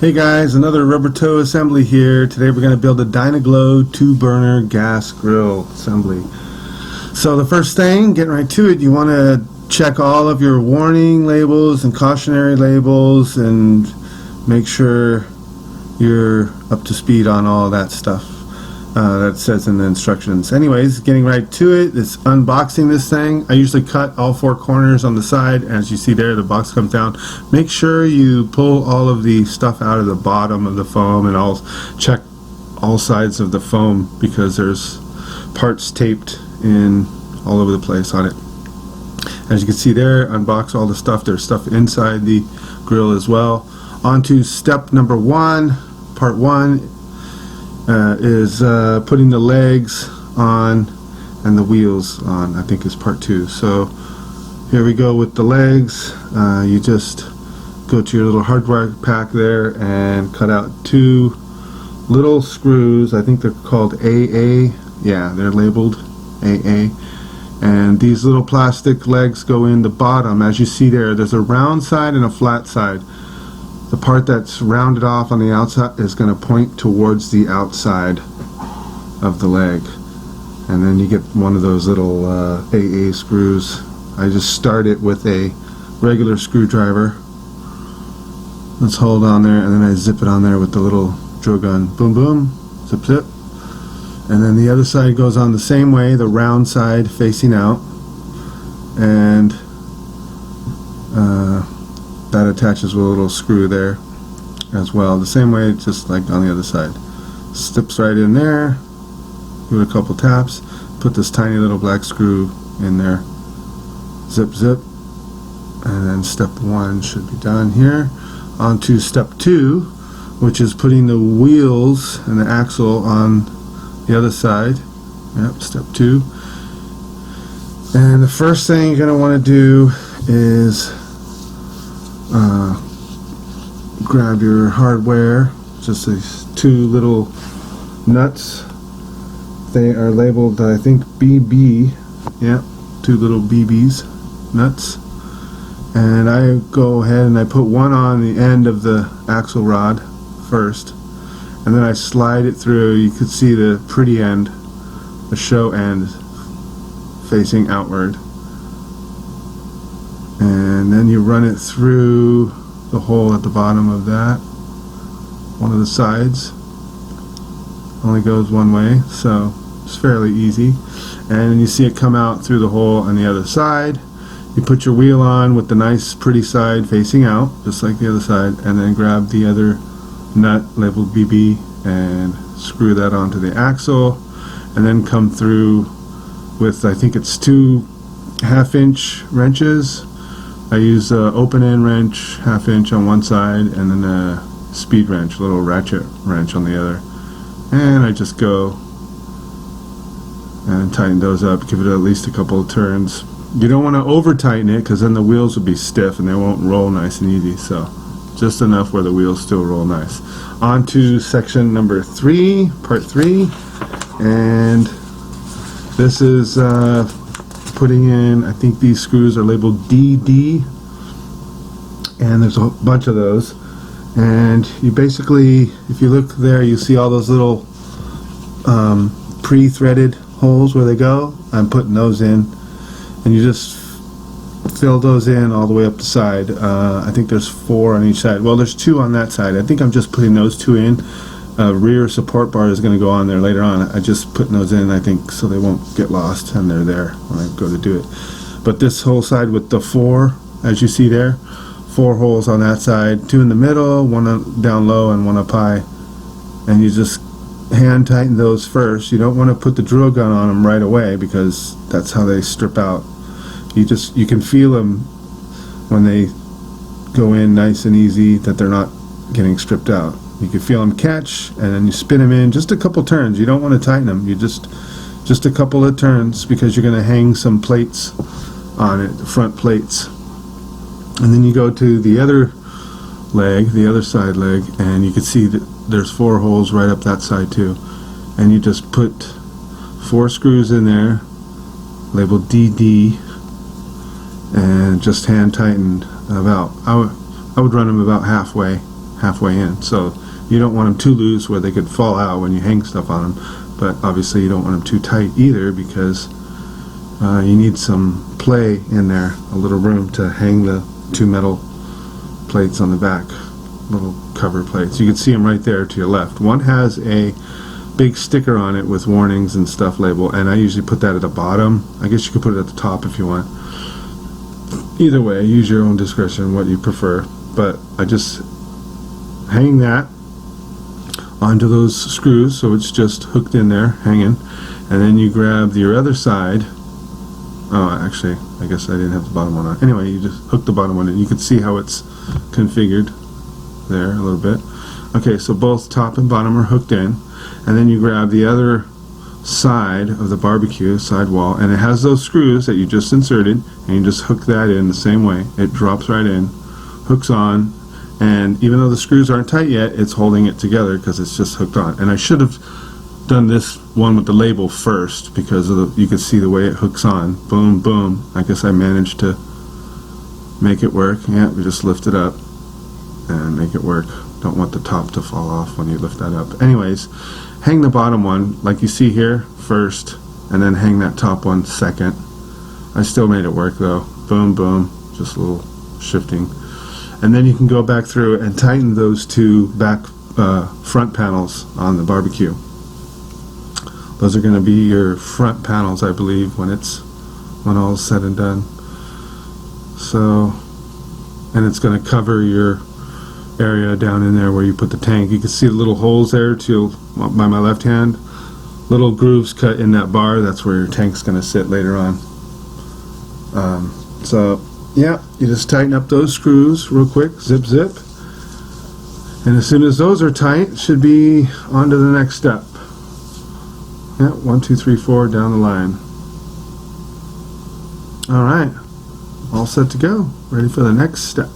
Hey guys, another rubber toe assembly here. Today we're going to build a Dyna Glo 2-burner gas grill assembly. So the first thing, getting right to it, you want to check all of your warning labels and cautionary labels and make sure you're up to speed on all that stuff that says in the instructions. Anyways, getting right to it, it's unboxing this thing. I usually cut all 4 corners on the side. As you see there, the box comes down. Make sure you pull all of the stuff out of the bottom of the foam, and I'll check all sides of the foam because there's parts taped in all over the place on it. As you can see there, unbox all the stuff. There's stuff inside the grill as well. On to step number 1, part 1. Is putting the legs on and the wheels on, I think is part 2. So here we go with the legs. You just go to your little hardware pack there and cut out 2 little screws. I think they're called AA. Yeah, they're labeled AA. And these little plastic legs go in the bottom. As you see there, there's a round side and a flat side. The part that's rounded off on the outside is going to point towards the outside of the leg, and then you get one of those little AA screws. I just start it with a regular screwdriver. Let's hold on there, and then I zip it on there with the little drill gun. Boom boom, zip zip. And then the other side goes on the same way, the round side facing out, and that attaches with a little screw there as well, the same way, just like on the other side. Slips right in there, give it a couple taps, put this tiny little black screw in there, zip zip, and then step 1 should be done here. On to step 2, which is putting the wheels and the axle on the other side. Yep, step 2. And the first thing you're going to want to do is grab your hardware, just these 2 little nuts. They are labeled, I think, BB. Yeah, 2 little BBs, nuts. And I go ahead and I put one on the end of the axle rod first, and then I slide it through. You can see the pretty end, the show end, facing outward. And then you run it through the hole at the bottom of that, one of the sides. Only goes one way, so it's fairly easy. And you see it come out through the hole on the other side. You put your wheel on with the nice pretty side facing out, just like the other side, and then grab the other nut labeled BB and screw that onto the axle, and then come through with, I think it's 2 half-inch wrenches. I use an open-end wrench, 1/2 inch on one side, and then a speed wrench, a little ratchet wrench on the other. And I just go and tighten those up, give it at least a couple of turns. You don't want to over-tighten it, because then the wheels will be stiff and they won't roll nice and easy. So just enough where the wheels still roll nice. On to section number 3, part 3. And this is putting in, I think these screws are labeled DD, and there's a bunch of those. And you basically, if you look there, you see all those little pre-threaded holes where they go. I'm putting those in, and you just fill those in all the way up the side. I think there's 4 on each side. Well, there's 2 on that side. I think I'm just putting those 2 in. Rear support bar is going to go on there later on. I just put those in, I think, so they won't get lost, and they're there when I go to do it. But this whole side with the 4, as you see there, 4 holes on that side, 2 in the middle, 1 down low and 1 up high, and you just hand tighten those first. You don't want to put the drill gun on them right away, because that's how they strip out. You can feel them when they go in nice and easy, that they're not getting stripped out. You can feel them catch, and then you spin them in just a couple turns. You don't want to tighten them. You just a couple of turns, because you're going to hang some plates on it, the front plates. And then you go to the other leg, the other side leg, and you can see that there's 4 holes right up that side too. And you just put 4 screws in there, labeled DD, and just hand tighten about, I would run them about halfway halfway in. So you don't want them too loose where they could fall out when you hang stuff on them, but obviously you don't want them too tight either, because you need some play in there, a little room to hang the two metal plates on the back, little cover plates. You can see them right there to your left. One has a big sticker on it with warnings and stuff label, and I usually put that at the bottom. I guess you could put it at the top if you want. Either way, use your own discretion, what you prefer. But I just hang that onto those screws so it's just hooked in there, hanging, and then you grab your other side. Oh, actually, I guess I didn't have the bottom one on. Anyway, you just hook the bottom one in. You can see how it's configured there a little bit. Okay, so both top and bottom are hooked in, and then you grab the other side of the barbecue side wall, and it has those screws that you just inserted, and you just hook that in the same way. It drops right in, hooks on, and even though the screws aren't tight yet, it's holding it together because it's just hooked on. And I should have done this one with the label first, because of you can see the way it hooks on. Boom, boom. I guess I managed to make it work. Yeah, we just lift it up and make it work. Don't want the top to fall off when you lift that up. Anyways, hang the bottom one like you see here first, and then hang that top one second. I still made it work though. Boom, boom. Just a little shifting. And then you can go back through and tighten those two back front panels on the barbecue. Those are going to be your front panels, I believe, when all is said and done. So, and it's going to cover your area down in there where you put the tank. You can see the little holes there by my left hand. Little grooves cut in that bar. That's where your tank's going to sit later on. So, yeah, you just tighten up those screws real quick. Zip, zip. And as soon as those are tight, it should be on to the next step. Yeah, 1, 2, 3, 4 down the line. Alright, all set to go. Ready for the next step.